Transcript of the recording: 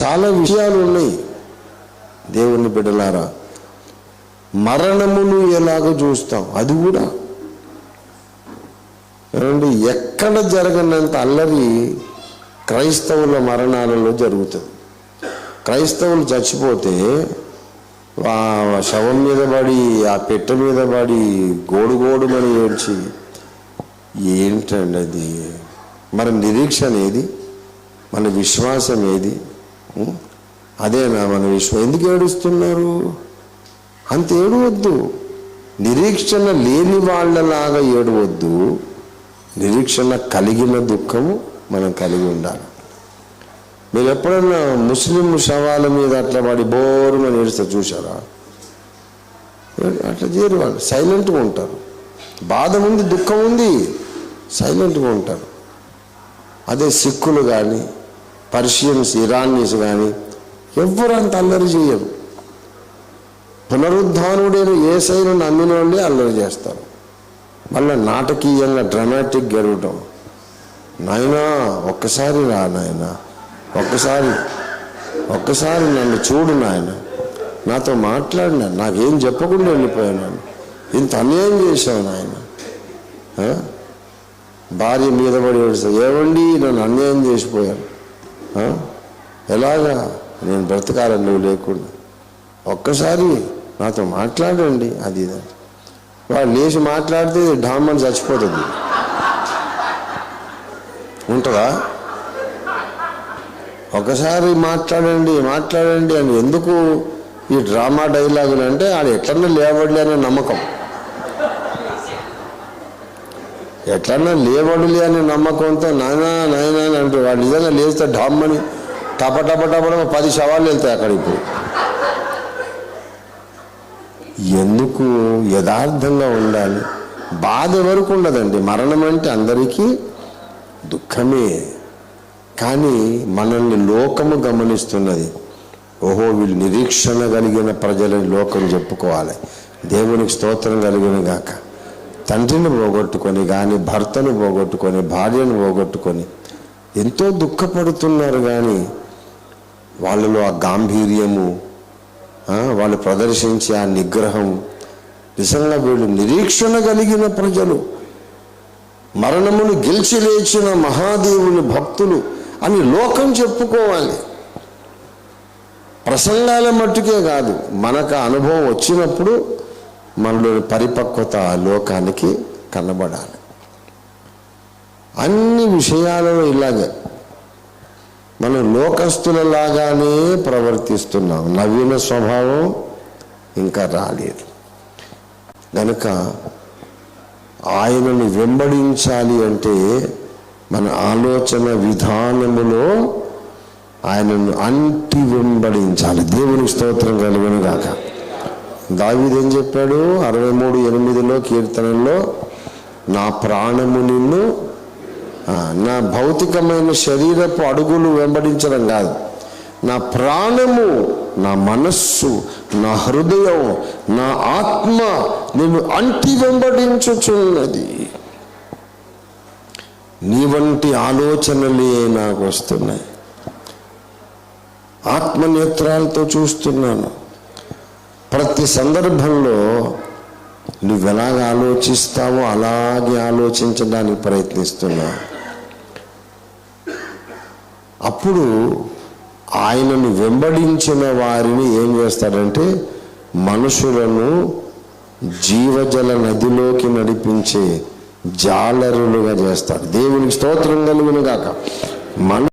చాలా విషయాలు ఉన్నాయి దేవుని బిడ్డలారా. మరణమును ఎలాగో చూస్తాం, అది కూడా ఏమండి ఎక్కడ జరగనంత అల్లరి క్రైస్తవుల మరణాలలో జరుగుతుంది. క్రైస్తవులు చచ్చిపోతే ఆ శవం మీద పడి ఆ పెట్టె మీద పడి గోడుగోడుమని ఏడ్చి, ఏంటండి అది? మన నిరీక్షణ ఏది? మన విశ్వాసం ఏది? అదేనా మన విశ్వాసం? ఎందుకు ఏడుస్తున్నారు? అంత ఏడవద్దు. నిరీక్షణ లేని వాళ్ళలాగా ఏడవద్దు. నిరీక్షణ కలిగిన దుఃఖము మనం కలిగి ఉండాలి. మీరు ఎప్పుడన్నా ముస్లిం శవాల మీద అట్లా పడి బోరుమని ఏడుస్తారు చూసారా? అట్లా చేయరు వాళ్ళు, సైలెంట్గా ఉంటారు. బాధ ఉంది, దుఃఖం ఉంది, సైలెంట్గా ఉంటారు. అదే సిక్కులు కానీ పర్షియన్స్, ఇరానీస్ కానీ ఎవ్వరు అంత అల్లరి చేయరు. పునరుద్ధానుడైన యేసయ్యను నమ్మిన వాళ్ళే అల్లరి చేస్తారు. మళ్ళీ నాటకీయంగా డ్రామాటిక్ గెలవటం. నాయనా ఒక్కసారి రా నాయన, ఒక్కసారి నన్ను చూడు నాయన, నాతో మాట్లాడినా, నాకేం చెప్పకుండా వెళ్ళిపోయాను, ఇంత అన్యాయం చేశావు నాయన. భార్య మీద పడి ఏడుస్తావు, ఏమండి నన్ను అన్యాయం చేసిపోయాను, ఎలాగా నేను బ్రతకాలని నువ్వు లేకుండా, ఒక్కసారి నాతో మాట్లాడండి. అది వాడు లేచి మాట్లాడితే డామని చచ్చిపోతుంది. ఉంటుందా? ఒకసారి మాట్లాడండి అని ఎందుకు ఈ డ్రామా డైలాగులు అంటే ఆడు ఎట్లన్నా లేవడలే అనే నమ్మకం, ఎట్లన్నా లేవడులే అనే నమ్మకంతో నాయనా అని అంటే వాడు నిజంగా లేస్తే డామ్మని టప 10 శవాలు వెళ్తాయి అక్కడ. ఇప్పుడు ఎందుకు? యథార్థంగా ఉండాలి. బాధ వరకు ఉండదండి. మరణం అంటే అందరికీ దుఃఖమే. కానీ మనల్ని లోకము గమనిస్తున్నది. ఓహో వీళ్ళు నిరీక్షణ కలిగిన ప్రజలని లోకం చెప్పుకోవాలి. దేవునికి స్తోత్రం కలిగిన గాక. తండ్రిని పోగొట్టుకొని కానీ, భర్తను పోగొట్టుకొని, భార్యను పోగొట్టుకొని ఎంతో దుఃఖపడుతున్నారు. కానీ వాళ్ళలో ఆ గాంభీర్యము, వాళ్ళు ప్రదర్శించే ఆ నిగ్రహం, నిజంగా వీళ్ళు నిరీక్షణ కలిగిన ప్రజలు, మరణమును గెలిచి లేచిన మహాదేవుని భక్తులు అని లోకం చెప్పుకోవాలి. ప్రసంగాల మట్టుకే కాదు, మనకు అనుభవం వచ్చినప్పుడు మనలోని పరిపక్వత లోకానికి కనబడాలి. అన్ని విషయాలలో ఇలాగే మనం లోకస్తులలాగానే ప్రవర్తిస్తున్నాం. నవీన స్వభావం ఇంకా రాలేదు. కనుక ఆయనను వెంబడించాలి అంటే మన ఆలోచన విధానములో ఆయనను అంటి వెంబడించాలి. దేవునికి స్తోత్రం కలుగును గాక. దావీదు ఏం చెప్పాడు? 63:8 కీర్తనలో, నా ప్రాణము నిన్ను, నా భౌతికమైన శరీరపు అడుగులు వెంబడించడం కాదు, నా ప్రాణము, నా మనస్సు, నా హృదయం, నా ఆత్మ నిన్ను అంటి వెంబడించుచున్నది. నీ వంటి ఆలోచనలే నాకు వస్తున్నాయి. ఆత్మనేత్రాలతో చూస్తున్నాను. ప్రతి సందర్భంలో నువ్వెలాగ ఆలోచిస్తావో అలాగే ఆలోచించడానికి ప్రయత్నిస్తున్నా. అప్పుడు ఆయనను వెంబడించిన వారిని ఏం చేస్తాడంటే మనుషులను జీవజల నదిలోకి నడిపించే జాలరులుగా చేస్తాడు. దేవునికి స్తోత్రం కలుగును గాక.